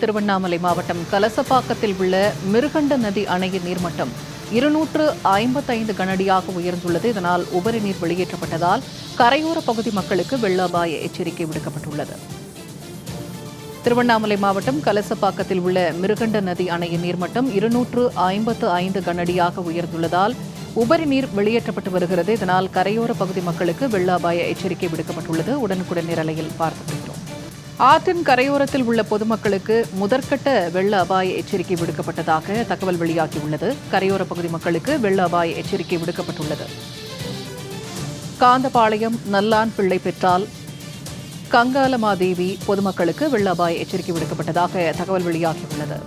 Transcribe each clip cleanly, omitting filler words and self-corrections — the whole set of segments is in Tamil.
திருவண்ணாமலை மாவட்டம் கலசப்பாக்கத்தில் உள்ள மிருகண்ட நதி அணையின் நீர்மட்டம் 255 கனஅடியாக உயர்ந்துள்ளது. இதனால் உபரி நீர் வெளியேற்றப்பட்டதால் கரையோர பகுதி மக்களுக்கு வெள்ள அபாய எச்சரிக்கை விடுக்கப்பட்டுள்ளது. திருவண்ணாமலை மாவட்டம் கலசப்பாக்கத்தில் உள்ள மிருகண்ட நதி அணையின் நீர்மட்டம் 255 கனஅடியாக உயர்ந்துள்ளதால் உபரி நீர் வெளியேற்றப்பட்டு வருகிறது. இதனால் கரையோர பகுதி மக்களுக்கு வெள்ள அபாய எச்சரிக்கை விடுக்கப்பட்டுள்ளது. உடனுக்குடன் நிரலையில் பார்த்து வருகிறோம். ஆற்றின் கரையோரத்தில் உள்ள பொதுமக்களுக்கு முதற்கட்ட வெள்ள அபாய எச்சரிக்கை விடுக்கப்பட்டதாக தகவல் வெளியாகியுள்ளது. கரையோர பகுதி மக்களுக்கு வெள்ள அபாய எச்சரிக்கை விடுக்கப்பட்டுள்ளது. காந்தபாளையம், நல்லான் பிள்ளை பெற்றால், கங்காலமாதேவி பொதுமக்களுக்கு வெள்ள அபாய எச்சரிக்கை விடுக்கப்பட்டதாக தகவல் வெளியாகியுள்ளது.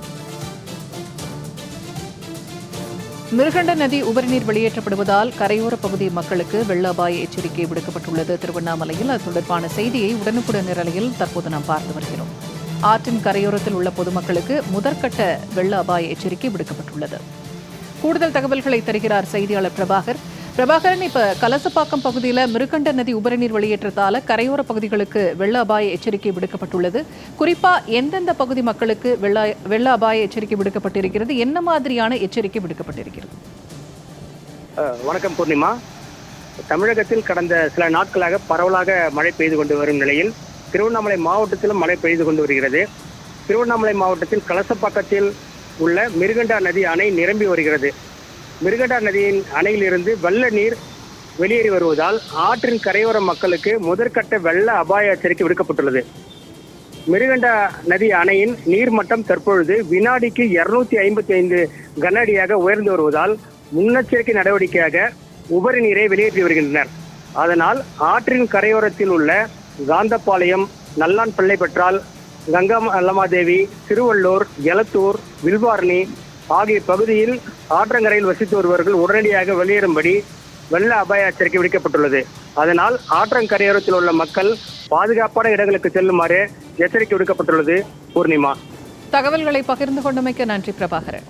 மிருகண்ட நதி உபரிநீர் வெளியேற்றப்படுவதால் கரையோர பகுதி மக்களுக்கு வெள்ள அபாய எச்சரிக்கை விடுக்கப்பட்டுள்ளது. திருவண்ணாமலையில் அது தொடர்பான செய்தியை உடனுக்குடன் நிரலையில் தற்போது நாம் பார்த்து வருகிறோம். ஆற்றின் கரையோரத்தில் உள்ள பொதுமக்களுக்கு முதற்கட்ட வெள்ள அபாய எச்சரிக்கை விடுக்கப்பட்டுள்ளது. கூடுதல் தகவல்களை தருகிறார் செய்தியாளர் பிரபாகர். பிரபாகரன், இப்ப கலசப்பாக்கம் பகுதியில் மிருகண்ட நதி உபரிநீர் வெளியேற்றத்தால கரையோர பகுதிகளுக்கு வெள்ள அபாய எச்சரிக்கை விடுக்கப்பட்டுள்ளது. குறிப்பா எந்தெந்த பகுதி மக்களுக்கு வெள்ள அபாய எச்சரிக்கை விடுக்கப்பட்டிருக்கிறது? என்ன மாதிரியான எச்சரிக்கை விடுக்கப்பட்டிருக்கிறது? வணக்கம் பூர்ணிமா. தமிழகத்தில் கடந்த சில நாட்களாக பரவலாக மழை பெய்து கொண்டு வரும் நிலையில் திருவண்ணாமலை மாவட்டத்திலும் மழை பெய்து கொண்டு வருகிறது. திருவண்ணாமலை மாவட்டத்தில் கலசப்பாக்கத்தில் உள்ள மிருகண்டா நதி அணை நிரம்பி வருகிறது. மிருகண்டா நதியின் அணையிலிருந்து வெள்ள நீர் வெளியேறி வருவதால் ஆற்றின் கரையோர மக்களுக்கு முதற்கட்ட வெள்ள அபாய எச்சரிக்கை விடுக்கப்பட்டுள்ளது. மிருகண்டா நதி அணையின் நீர்மட்டம் தற்பொழுது வினாடிக்கு 255 கன அடியாக உயர்ந்து வருவதால் முன்னெச்சரிக்கை நடவடிக்கையாக உபரி நீரை வெளியேற்றி வருகின்றனர். அதனால் ஆற்றின் கரையோரத்தில் உள்ள காந்தபாளையம், நல்லான் பிள்ளை பெற்றால், கங்காலமாதேவி, திருவள்ளூர், எலத்தூர், வில்வாரணி ஆகிய பகுதியில் ஆற்றங்கரையில் வசித்து வருபவர்கள் உடனடியாக வெளியேறும்படி வெள்ள அபாய எச்சரிக்கை விடுக்கப்பட்டுள்ளது. அதனால் ஆற்றங்கரையோரத்தில் உள்ள மக்கள் பாதுகாப்பான இடங்களுக்கு செல்லுமாறு எச்சரிக்கை விடுக்கப்பட்டுள்ளது. பூர்ணிமா, தகவல்களை பகிர்ந்து கொண்டமைக்கு நன்றி பிரபாகரன்.